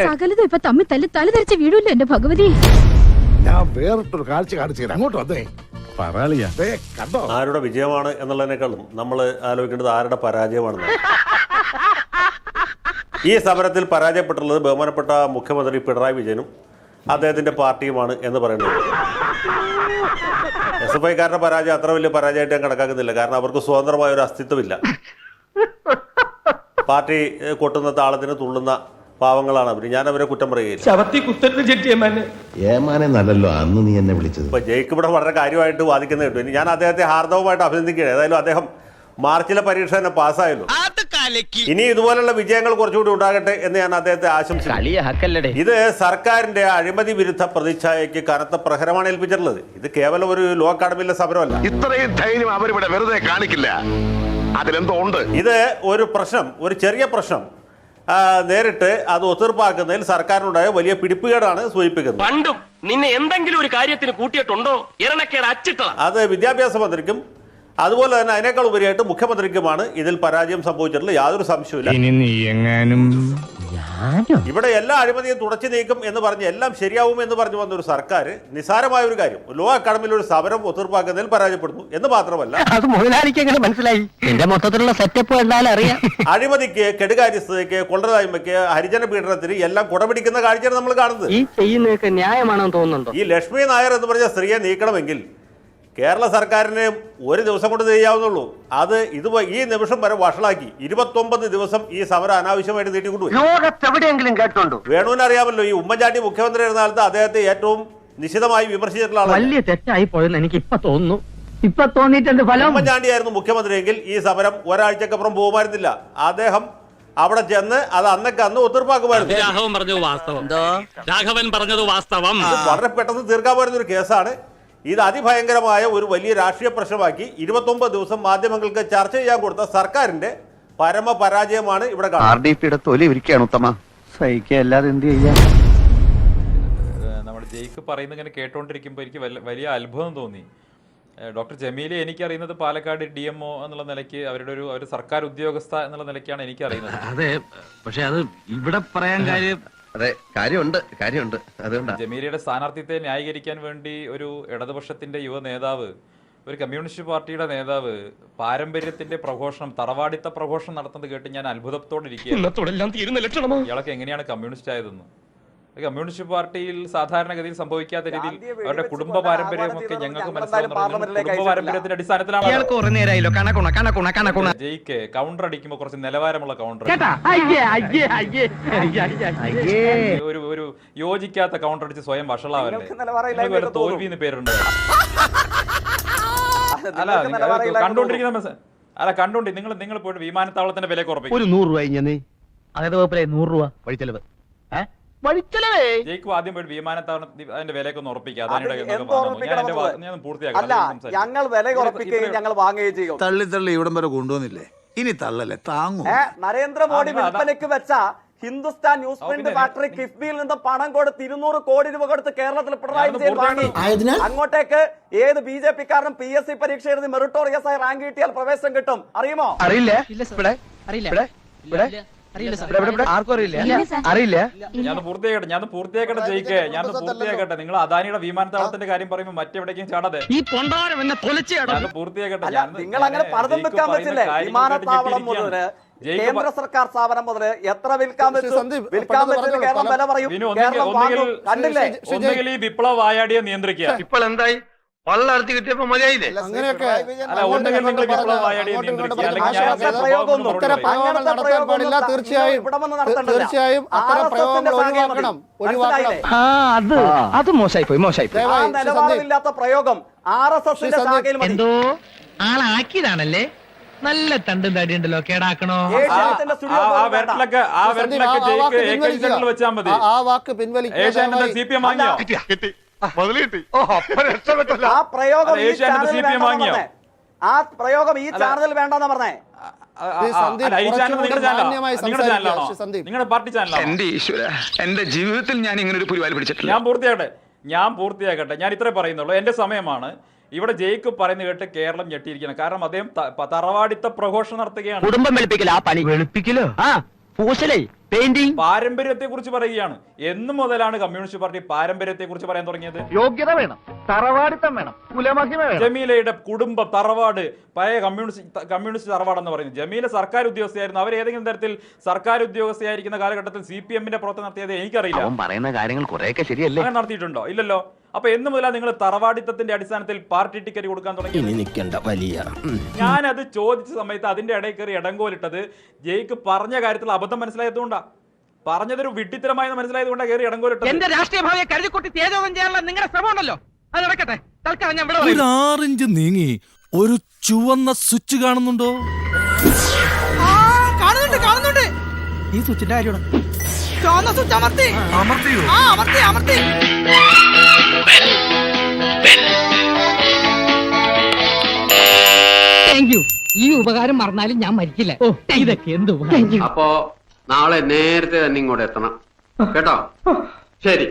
സകലതും ഇപ്പൊ തമ്മിൽ തല ധരിച്ച വീടില്ല എന്റെ ഭഗവതി. ഞാൻ വേറിട്ടൊരു കാഴ്ച കാണിച്ചു അങ്ങോട്ട് വന്നേ. കണ്ടോ ആരുടെ വിജയമാണ് എന്നുള്ളതിനേക്കാളും നമ്മൾ ആലോചിക്കേണ്ടത് ആരുടെ പരാജയമാണെന്ന്. ഈ സമരത്തിൽ പരാജയപ്പെട്ടുള്ളത് ബഹുമാനപ്പെട്ട മുഖ്യമന്ത്രി പിണറായി വിജയനും അദ്ദേഹത്തിന്റെ പാർട്ടിയുമാണ് എന്ന് പറയുന്നത്. SFI കാരുടെ പരാജയം അത്ര വലിയ പരാജയമായിട്ട് ഞാൻ കണക്കാക്കുന്നില്ല. കാരണം അവർക്ക് സ്വതന്ത്രമായ ഒരു അസ്തിത്വമില്ല. പാർട്ടി കൊട്ടുന്ന താളത്തിന് തുള്ളുന്ന പാവങ്ങളാണ് അവർ. ഞാൻ അവരെ കുറ്റം പറയുകയില്ല. നല്ലല്ലോ അന്ന് നീ എന്നെ വിളിച്ചത്. ഇപ്പൊ ജയിക്ക് ഇവിടെ വളരെ കാര്യമായിട്ട് വാദിക്കുന്നത് കേട്ടു. ഞാൻ അദ്ദേഹത്തെ ഹാർദവമായിട്ട് അഭിനന്ദിക്കുകയാണ്. ഏതായാലും അദ്ദേഹം മാർച്ചിലെ പരീക്ഷ തന്നെ പാസ്സായല്ലോ. ഇനി ഇതുപോലുള്ള വിജയങ്ങൾ കുറച്ചുകൂടി ഉണ്ടാകട്ടെ എന്ന് ഞാൻ അദ്ദേഹത്തെ ആശംസിക്കുന്നു. ഇത് സർക്കാരിന്റെ അഴിമതി വിരുദ്ധ പ്രതിച്ഛായയ്ക്ക് കനത്ത പ്രഹരമാണ് ഏൽപ്പിച്ചിട്ടുള്ളത്. ഇത് കേവലം ഒരു ലോ അക്കാഡമിയിലെ സമരമല്ല. ഇത്രയും ധൈര്യം അവരിവിടെ വെറുതെ കാണിക്കില്ല. അതിലെന്തോ ഉണ്ട്. ഇത് ഒരു പ്രശ്നം, ഒരു ചെറിയ പ്രശ്നം നേരിട്ട് അത് ഒത്തീർപ്പാക്കുന്നതിൽ സർക്കാരിനുണ്ടായ വലിയ പിടിപ്പുകേടാണ് സൂചിപ്പിക്കുന്നത്. പണ്ടും നിന്നെ എന്തെങ്കിലും ഒരു കാര്യത്തിന് കൂട്ടിയിട്ടുണ്ടോ? അത് വിദ്യാഭ്യാസ മന്ത്രിക്കും അതുപോലെ തന്നെ അതിനേക്കാൾ ഉപരിയായിട്ട് മുഖ്യമന്ത്രിക്കുമാണ് ഇതിൽ പരാജയം സംഭവിച്ചിട്ടുള്ളത്. യാതൊരു സംശയമില്ല. ഇവിടെ എല്ലാ അഴിമതിയും തുടച്ചു നീക്കും എന്ന് പറഞ്ഞ് എല്ലാം ശരിയാവും എന്ന് പറഞ്ഞു വന്ന ഒരു സർക്കാർ നിസ്സാരമായ ഒരു കാര്യം, ലോ അക്കാഡമിയിൽ ഒരു സമരം ഒത്തീർപ്പാക്കുന്നതിൽ പരാജയപ്പെടുന്നു എന്ന് മാത്രമല്ല, അത് മുതലാളിക്ക് എങ്ങനെ മനസ്സിലായി? എന്റെ മൊത്തത്തിലുള്ള സെറ്റപ്പ് എന്തായാലും അറിയാം. അഴിമതിക്ക്, കെടുകാര്യസ്ഥതയ്ക്ക്, കൊള്ളരുതായ്മയ്ക്ക്, ഹരിജന പീഡനത്തിന് എല്ലാം കുടപിടിക്കുന്ന കാഴ്ചയാണ് നമ്മൾ കാണുന്നത്. ഈ ചെയ്യുന്നതൊക്കെ ന്യായമാണെന്ന് തോന്നുന്നുണ്ടോ? ഈ ലക്ഷ്മി നായർ എന്ന് പറഞ്ഞ സ്ത്രീയെ നീക്കണമെങ്കിൽ കേരള സർക്കാരിന് ഒരു ദിവസം കൊണ്ട് ചെയ്യാവുന്നുള്ളൂ. അത് ഈ നിമിഷം വരെ വഷളാക്കി 29 ദിവസം ഈ സമരം അനാവശ്യമായിട്ട് നീട്ടിക്കൊണ്ടുപോയി. ലോകത്തെവിടെയെങ്കിലും കേട്ടോണ്ടോ? വേണുവിന് അറിയാമല്ലോ, ഈ ഉമ്മൻചാണ്ടി മുഖ്യമന്ത്രി ആയിരുന്ന കാലത്ത് അദ്ദേഹത്തെ ഏറ്റവും നിശിതമായി വിമർശിച്ചിട്ടുള്ള ആളാണ്. വലിയ തെറ്റായി പോയെന്ന് എനിക്ക് ഇപ്പൊ തോന്നുന്നു. ഇപ്പൊ തോന്നിയിട്ടുണ്ട് ഫലം. ഉമ്മൻചാണ്ടി ആയിരുന്നു മുഖ്യമന്ത്രിയെങ്കിൽ ഈ സമരം ഒരാഴ്ചക്കപ്പുറം പോകുമായിരുന്നില്ല. അദ്ദേഹം അവിടെ ചെന്ന് അത് അന്ന് ഒത്തീർപ്പാക്കുമായിരുന്നു. രാഘവൻ പറഞ്ഞത് വാസ്തവം. വളരെ പെട്ടെന്ന് തീർക്കാമായിരുന്ന ഒരു കേസാണ്. ഇത് അതിഭയങ്കരമായ ഒരു വലിയ രാഷ്ട്രീയ പ്രശ്നമാക്കി 29 ദിവസം മാധ്യമങ്ങൾക്ക് ചർച്ച ചെയ്യാൻ കൊടുത്ത സർക്കാരിന്റെ പരമ പരാജയമാണ് ഇവിടെ നമ്മുടെ ജയിക്ക് പറയുന്നത് ഇങ്ങനെ കേട്ടോണ്ടിരിക്കുമ്പോൾ എനിക്ക് വലിയ അത്ഭുതം തോന്നി. ഡോക്ടർ ജമീലെ എനിക്കറിയുന്നത് പാലക്കാട് DMO എന്നുള്ള നിലയ്ക്ക് അവരുടെ ഒരു സർക്കാർ ഉദ്യോഗസ്ഥ എന്നുള്ള നിലയ്ക്കാണ് എനിക്കറിയുന്നത്. അതെ, പക്ഷെ അത് ഇവിടെ പറയാൻ കാര്യം അതെ, കാര്യമുണ്ട്. അതുകൊണ്ടാണ് ജമീലയുടെ സ്ഥാനാർത്ഥിത്വത്തെ ന്യായീകരിക്കാൻ വേണ്ടി ഒരു ഇടതുപക്ഷത്തിന്റെ യുവ നേതാവ്, ഒരു കമ്മ്യൂണിസ്റ്റ് പാർട്ടിയുടെ നേതാവ് പാരമ്പര്യത്തിന്റെ പ്രഘോഷണം, തറവാടിത്ത പ്രഘോഷണം നടത്തുന്നത് കേട്ട് ഞാൻ അത്ഭുതത്തോടെ ഇരിക്കുകയാണ്. ഇയാളൊക്കെ എങ്ങനെയാണ് കമ്മ്യൂണിസ്റ്റ് ആയതെന്ന്. കമ്മ്യൂണിസ്റ്റ് പാർട്ടിയിൽ സാധാരണഗതിയിൽ സംഭവിക്കാത്ത രീതിയിൽ അവരുടെ കുടുംബ പാരമ്പര്യമൊക്കെ ഞങ്ങൾക്ക് മനസ്സിലാവുന്ന കുടുംബ പാരമ്പര്യത്തിന്റെ അടിസ്ഥാനത്തിലാണ്. ജയിക്ക് കൗണ്ടർ അടിക്കുമ്പോൾ കുറച്ച് നിലവാരമുള്ള കൗണ്ടർ, ഒരു യോജിക്കാത്ത കൗണ്ടർ അടിച്ച് സ്വയം വഷളാവല്ലേ. തോൽവിന്ന് പേരുണ്ട്. കണ്ടോണ്ടി നിങ്ങൾ പോയിട്ട് വിമാനത്താവളത്തിന്റെ വില കുറപ്പിക്കും. ഒരു 100 രൂപ അതായത് 100 രൂപ വഴിച്ചെലവ്. ജയിക്കും ആദ്യം പോയിട്ട് വിമാനത്താവളത്തിൽ അതിന്റെ വിലയൊക്കെ ഒന്ന് ഉറപ്പിക്കാം. ഞങ്ങൾ വില ഉറപ്പിക്കുകയും ഞങ്ങൾ വാങ്ങുകയും ചെയ്യും. തള്ളി ഇവിടം വരെ കൊണ്ടുവന്നില്ലേ, ഇനി തള്ളല്ലേ താങ്ങും. നരേന്ദ്രമോദി വിൽപ്പനയ്ക്ക് വെച്ച ഹിന്ദുസ്ഥാൻ ന്യൂസ് പ്രിന്റ് ഫാക്ടറി കിഫ്ബിയിൽ നിന്ന് പണം കൊടുത്ത് 200 കോടി രൂപ കൊടുത്ത് കേരളത്തിൽ പിണറായി വിജയൻ വാങ്ങി. അങ്ങോട്ടേക്ക് ഏത് BJP കാരനും PSC പരീക്ഷ എഴുതി മെറിറ്റോറിയസ് ആയി റാങ്ക് കിട്ടിയാൽ പ്രവേശനം കിട്ടും. അറിയുമോ? അറിയില്ല. ഞാൻ പൂർത്തിയാക്കട്ടെ ജയിക്കേ, ഞാൻ പൂർത്തിയാക്കട്ടെ. നിങ്ങൾ അദാനിയുടെ വിമാനത്താവളത്തിന്റെ കാര്യം പറയുമ്പോൾ മറ്റെവിടേക്കും ചാടാതെ പൂർത്തിയാക്കട്ടെ. നിങ്ങൾ അങ്ങനെ പലതും വെക്കാൻ പറ്റില്ലേ? വിമാനത്താവളം മുതല് കേന്ദ്ര സർക്കാർ സ്ഥാപനം മുതല് എത്ര വിൽക്കാൻ പറ്റും കേരളം വില പറയും. കണ്ടില്ലേ? ഒന്നുകിൽ ഈ വിപ്ലവ വായാടിയെ നിയന്ത്രിക്കുക. ഇപ്പോൾ എന്തായി? വള്ളർത്തി കിട്ടിയപ്പോ മതിയായില്ലേ? അത് മോശമായി പോയി. നിലവാരമില്ലാത്ത പ്രയോഗം RSSന്റെ ശാഖയിൽ എന്തോ ആളാക്കിയതാണല്ലേ. നല്ല തണ്ടും തടിയുണ്ടല്ലോ, കേടാക്കണോ? ആ വാക്ക് പിൻവലിക്കാൻ ആ പ്രയോഗം ഈ ചാനൽ വേണ്ടെന്ന് പറഞ്ഞേ. നിങ്ങളുടെ പാർട്ടി ചാനലാണ്. എന്റെ ഈശ്വര, എന്റെ ജീവിതത്തിൽ ഞാൻ ഇങ്ങനെ ഒരു പുലിവാലി പിടിച്ചിട്ടില്ല. ഞാൻ പൂർത്തിയാക്കട്ടെ. ഞാൻ ഇത്രേ പറയുന്നുള്ളൂ. എന്റെ സമയമാണ്. ഇവിടെ ജയിക്ക് പറയുന്ന കേട്ട് കേരളം ഞെട്ടിയിരിക്കണം. കാരണം അദ്ദേഹം തറവാടിത്ത പ്രഘോഷണം നടത്തുകയാണ്. കുടുംബം വെളുപ്പിക്കലോ? ആ പൂശലേ പെയിന്റിംഗ് പാരമ്പര്യത്തെ കുറിച്ച് പറയുകയാണ്. എന്നു മുതലാണ് കമ്മ്യൂണിസ്റ്റ് പാർട്ടി പാരമ്പര്യത്തെ കുറിച്ച് പറയാൻ തുടങ്ങിയത്? യോഗ്യത വേണം, തറവാടിത്തം വേണം, കുലമഹിമ വേണം. ജമീലയുടെ കുടുംബം തറവാട് പഴയ കമ്മ്യൂണിസ്റ്റ് തറവാടെന്ന് പറയുന്നത്. ജമീല സർക്കാർ ഉദ്യോഗസ്ഥയായിരുന്നു. അവർ ഏതെങ്കിലും തരത്തിൽ സർക്കാർ ഉദ്യോഗസ്ഥയായിരിക്കുന്ന കാലഘട്ടത്തിൽ CPM പ്രവർത്തനം നടത്തിയത് എനിക്കറിയില്ല. പറയുന്ന കാര്യങ്ങൾ കുറെയൊക്കെ ശരിയല്ലേ? അങ്ങനെ നടത്തിയിട്ടുണ്ടോ? ഇല്ലല്ലോ. അപ്പൊ എന്ന് മുതലാ നിങ്ങൾ തറവാടിത്തത്തിന്റെ അടിസ്ഥാനത്തിൽ പാർട്ടി ടിക്കറ്റ് കൊടുക്കാൻ തുടങ്ങി? ഞാനത് ചോദിച്ച സമയത്ത് അതിന്റെ ഇടയിൽ കയറി ഇടങ്കോലിട്ടത് ജയിക്ക് പറഞ്ഞ കാര്യത്തിൽ അബദ്ധം മനസ്സിലായതുകൊണ്ടാ. പറഞ്ഞതൊരു വിഡ്ഢിത്തരമായെന്ന് മനസ്സിലായതുകൊണ്ടാണ് കയറി ഇടങ്കോലിട്ടത്. എന്റെ രാഷ്ട്രീയ ഭാവിയെ കരുതിക്കുട്ടി തേജോധം ചെയ്യാനുള്ള നിങ്ങളുടെ ശ്രമം ഉണ്ടല്ലോ, അത് നടക്കട്ടെ. തൽക്കാലം ഞാൻ ഒരു 6 ഇഞ്ച് നീങ്ങി ഒരു ചുവന്ന സ്വിച്ച് കാണുന്നുണ്ടോ? കാണുന്നുണ്ട്. ഈ സ്വിച്ചിന്റെ കാര്യമാണ്. ചുവന്ന സ്വിച്ച് അമർത്തി. Thank you. ഈ ഉപകാരം മറന്നാലും ഞാൻ മരിക്കില്ല. ഇതൊക്കെ എന്ത് ഉപകാരം. അപ്പോ നാളെ നേരത്തെ തന്നെ ഇങ്ങോട്ട് എത്തണം കേട്ടോ. ശരി.